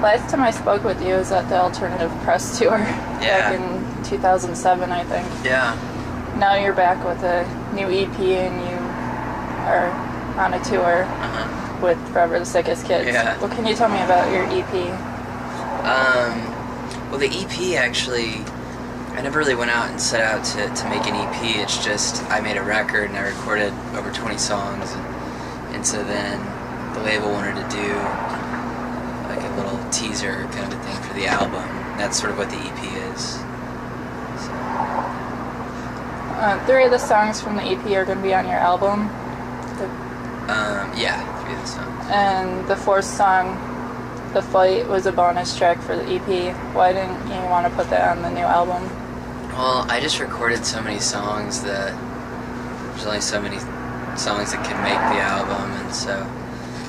Last time I spoke with you was at the Alternative Press Tour back in 2007, I think. Yeah. Now you're back with a new EP and you are on a tour with Forever the Sickest Kids. Yeah. What can you tell me about your EP? Well, the EP actually, I never really went out and set out to make an EP. It's just I made a record and I recorded over 20 songs, and so then the label wanted to do like a little teaser kind of a thing for the album. That's sort of what the EP is. So. 3 of the songs from the EP are going to be on your album. Yeah, 3 of the songs. And the 4th song, The Fight, was a bonus track for the EP. Why didn't you want to put that on the new album? Well, I just recorded so many songs that there's only so many songs that can make the album, and so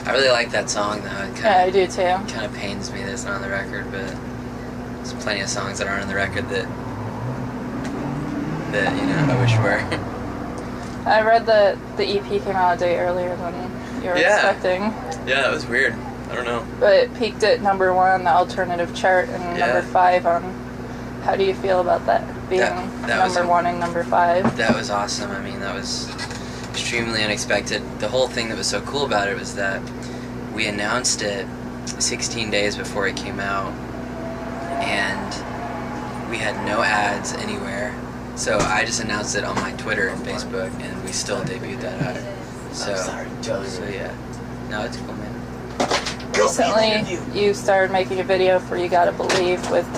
I really like that song though. I do too. It kind of pains me that it's not on the record, but there's plenty of songs that aren't on the record that I wish were. I read that the EP came out a day earlier than you were expecting. Yeah, that was weird. I don't know. But it peaked at number 1 on the alternative chart and number 5 on. How do you feel about that being number 1 and number 5? That was awesome. I mean, that was extremely unexpected. The whole thing that was so cool about it was that we announced it 16 days before it came out, and we had no ads anywhere. So I just announced it on my Twitter and Facebook, and we still debuted that out. So, yeah. No, it's cool, man. Recently, you started making a video for You Gotta Believe with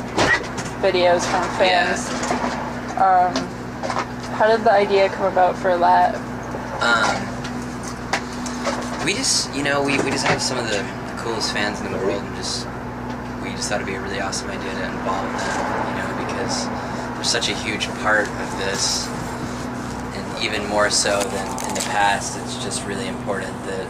videos from fans. Yeah. How did the idea come about for that? We just, we just have some of the coolest fans in the world, and we just thought it'd be a really awesome idea to involve them, because they're such a huge part of this, and even more so than in the past. It's just really important that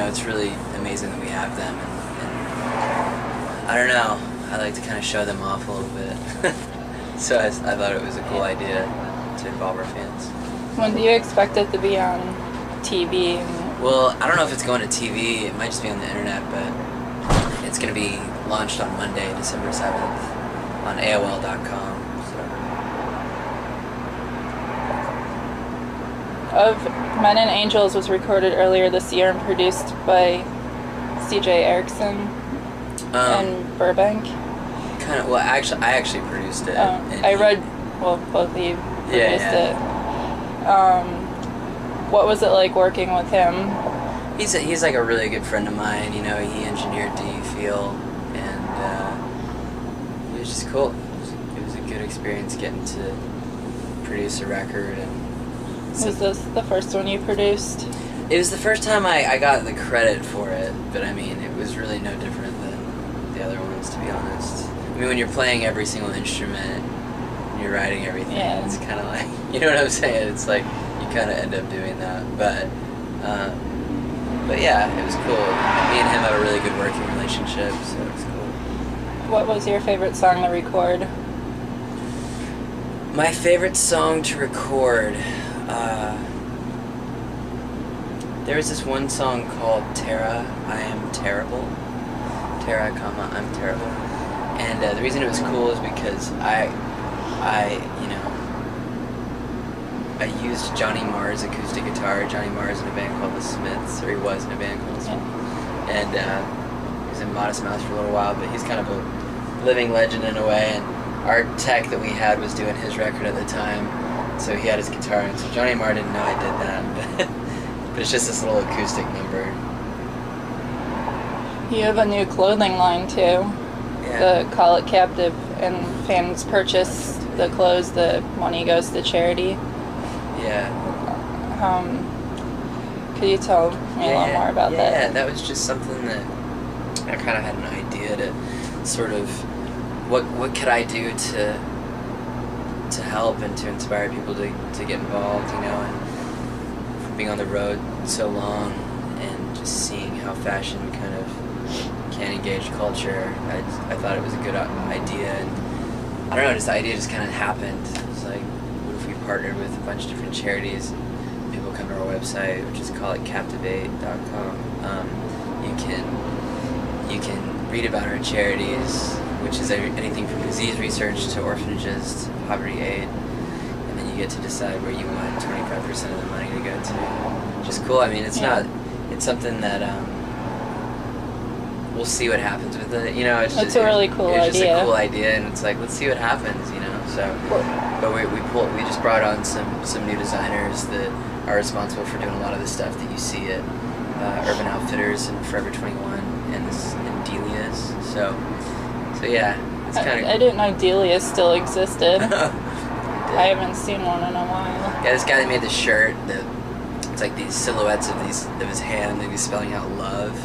it's really amazing that we have them, and I don't know, I like to kind of show them off a little bit. So I thought it was a cool idea to involve our fans. When do you expect it to be on TV? Well, I don't know if it's going to TV, it might just be on the internet, but it's going to be launched on Monday, December 7th, on AOL.com. Of Men and Angels was recorded earlier this year and produced by CJ Erickson in Burbank. Kind of. Well, actually, I actually produced it. I read. Well, both of you produced it. What was it like working with him? He's like a really good friend of mine. He engineered Do You Feel, and it was just cool. It was a good experience getting to produce a record. And was this the first one you produced? It was the first time I got the credit for it, but I mean, it was really no different than the other ones, to be honest. I mean, when you're playing every single instrument, and you're writing everything, it's kind of like, you know what I'm saying? It's like, you kind of end up doing that, but yeah, it was cool. Me and him have a really good working relationship, so it was cool. What was your favorite song to record? My favorite song to record, there was this one song called Tara, I Am Terrible. Tara, I'm terrible. And the reason it was cool is because I used Johnny Marr's acoustic guitar. Johnny Marr's in a band called The Smiths, or he was in a band called The Smiths. And he was in Modest Mouse for a little while, but he's kind of a living legend in a way. And our tech that we had was doing his record at the time, so he had his guitar, and so Johnny Marr didn't know I did that, but it's just this little acoustic number. You have a new clothing line too. The Call It Captive, and fans purchase the clothes, the money goes to charity. Yeah. Could you tell me a little more about that? Yeah, that was just something that I kind of had an idea to sort of, what could I do to help and to inspire people to get involved, and from being on the road so long and just seeing how fashion kind of can engage culture, I thought it was a good idea, and I don't know, just the idea just kind of happened. It was like, what if we partnered with a bunch of different charities? People come to our website, which is callit captivate.com. You can you can read about our charities, which is anything from disease research to orphanages to poverty aid, and then you get to decide where you want 25% of the money to go to, which is cool. I mean, it's something that we'll see what happens with it. You know, it's a really cool idea. It's just a cool idea, and it's like, let's see what happens. You know, so but we just brought on some new designers that are responsible for doing a lot of the stuff that you see at Urban Outfitters and Forever 21 and Delia's. So yeah, it's kind of. I didn't know Delia still existed. I haven't seen one in a while. Yeah, this guy that made this shirt that it's like these silhouettes of his hand and he's spelling out love.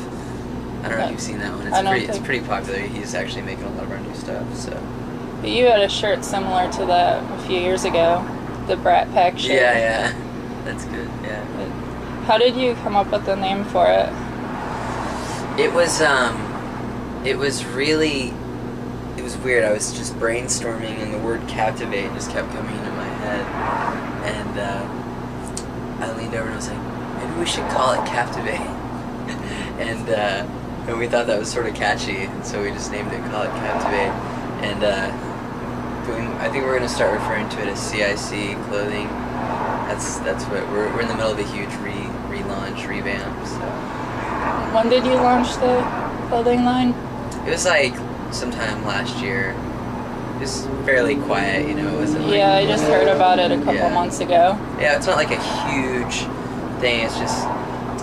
I don't know if you've seen that one. It's pretty popular. He's actually making a lot of our new stuff. So. But you had a shirt similar to that a few years ago, the Brat Pack shirt. Yeah, that's good. Yeah. How did you come up with the name for it? It was weird. I was just brainstorming and the word captivate just kept coming into my head, and I leaned over and I was like, maybe we should call it Captivate. and we thought that was sort of catchy, and so we just named it, call it Captivate. And I think we're going to start referring to it as CIC clothing. That's what we're in the middle of a huge relaunch, revamp. So. When did you launch the clothing line? It was like sometime last year. It was fairly quiet, you know. It wasn't like, I just heard about it a couple months ago. Yeah, it's not like a huge thing. It's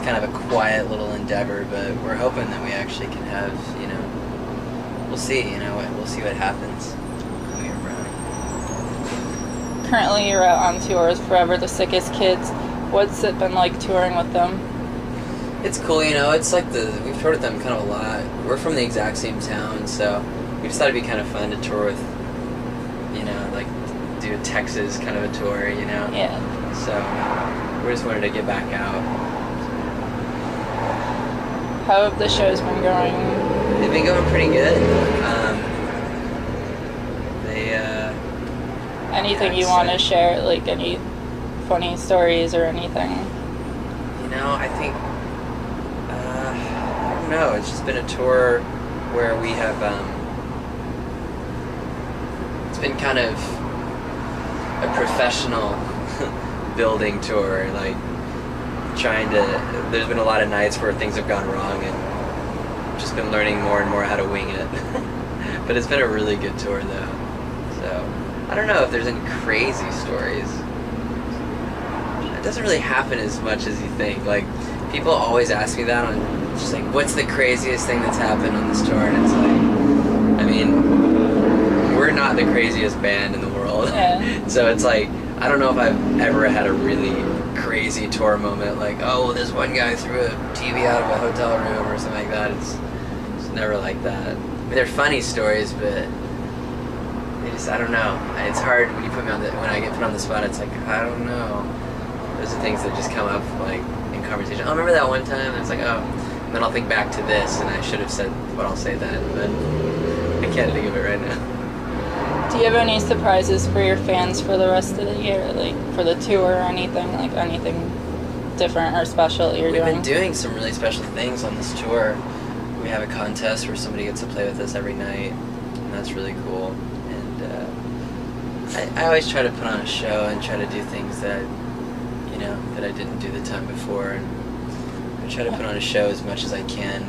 kind of a quiet little endeavor, but we're hoping that we actually can have, you know, we'll see, you know, we'll see what happens. Currently you're out on tour with Forever the Sickest Kids. What's it been like touring with them? It's cool, you know, it's like we've toured with them kind of a lot. We're from the exact same town, so we just thought it'd be kind of fun to tour with, you know, like do a Texas kind of a tour, you know? Yeah. So we just wanted to get back out. How have the shows been going? They've been going pretty good. Anything you want to share, like any funny stories or anything? You know, I think, I don't know, it's just been a tour where we have, it's been kind of a professional building tour, like there's been a lot of nights where things have gone wrong and just been learning more and more how to wing it. But it's been a really good tour though, so. I don't know if there's any crazy stories. It doesn't really happen as much as you think. Like, people always ask me that on, just like, what's the craziest thing that's happened on this tour? And it's like, I mean, we're not the craziest band in the world. Yeah. So it's like, I don't know if I've ever had a really crazy tour moment, like, oh, well, this one guy threw a TV out of a hotel room or something like that. It's never like that. I mean, they're funny stories, but I don't know. It's hard when you put me when I get put on the spot. It's like, I don't know. Those are things that just come up like in conversation. Oh, remember that one time? And it's like, oh, and then I'll think back to this, and I should have said what I'll say then, but I can't think of it right now. Do you have any surprises for your fans for the rest of the year, like for the tour or anything, like anything different or special that you're doing? We've been doing some really special things on this tour. We have a contest where somebody gets to play with us every night, and that's really cool. I always try to put on a show and try to do things that, you know, that I didn't do the time before, and I try to put on a show as much as I can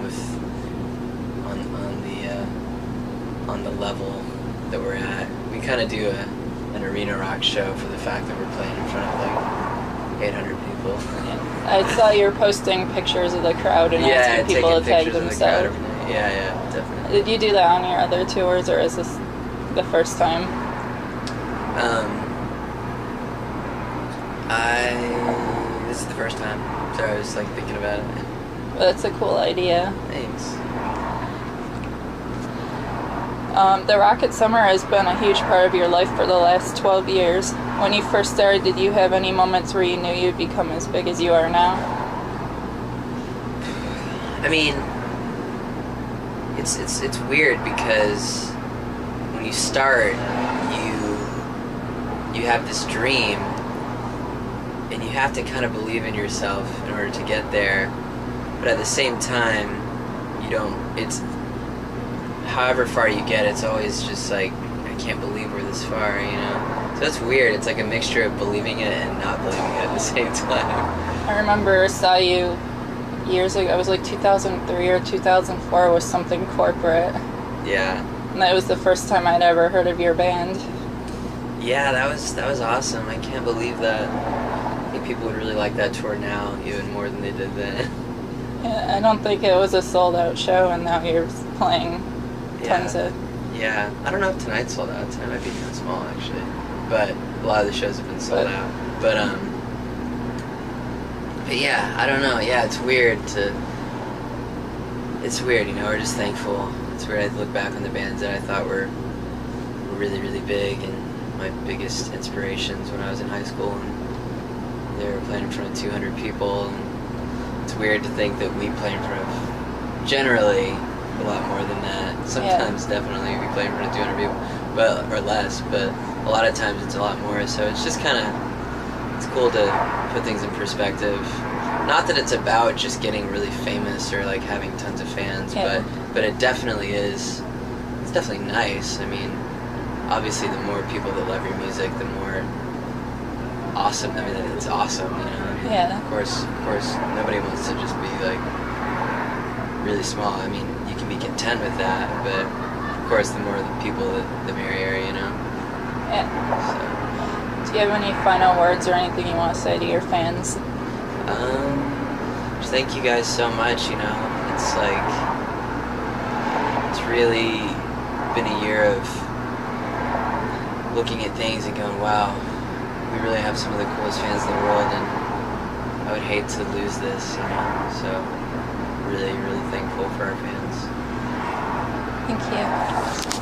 on the level that we're at. We kind of do an arena rock show for the fact that we're playing in front of like 800 people. Yeah. I saw you were posting pictures of the crowd and asking people to tag themselves. Yeah, definitely. Did you do that on your other tours, or is this the first time? This is the first time, so I was like thinking about it. Well, that's a cool idea. Thanks. The Rocket Summer has been a huge part of your life for the last 12 years. When you first started, did you have any moments where you knew you'd become as big as you are now? I mean, it's weird because when you start, you have this dream, and you have to kind of believe in yourself in order to get there. But at the same time, you don't. however far you get, it's always just like, I can't believe we're this far, you know? So it's weird. It's like a mixture of believing it and not believing it at the same time. I remember I saw you years ago. It was like 2003 or 2004 with something corporate. Yeah. And that was the first time I'd ever heard of your band. Yeah, that was awesome. I can't believe that. I think people would really like that tour now, even more than they did then. Yeah, I don't think it was a sold out show, and now you're playing tons of... Yeah, I don't know if tonight's sold out. Tonight might be kind of small, actually. But a lot of the shows have been sold out. But yeah, I don't know. Yeah, it's weird, you know, we're just thankful. It's weird. I look back on the bands that I thought were really, really big, and my biggest inspirations when I was in high school, and they were playing in front of 200 people, and it's weird to think that we play in front of, generally, a lot more than that. Sometimes, definitely, we play in front of 200 people, or less, but a lot of times it's a lot more, so it's just kind of, it's cool to put things in perspective. Not that it's about just getting really famous or like having tons of fans, but it definitely is, it's definitely nice. I mean, obviously the more people that love your music, the more awesome, I mean, it's awesome, you know? I mean, of course, nobody wants to just be like really small. I mean, you can be content with that, but of course the more the people, the merrier, you know? Yeah. So. Do you have any final words or anything you want to say to your fans? Just thank you guys so much, you know, it's like, it's really been a year of looking at things and going, wow, we really have some of the coolest fans in the world, and I would hate to lose this, you know, so really, really thankful for our fans. Thank you.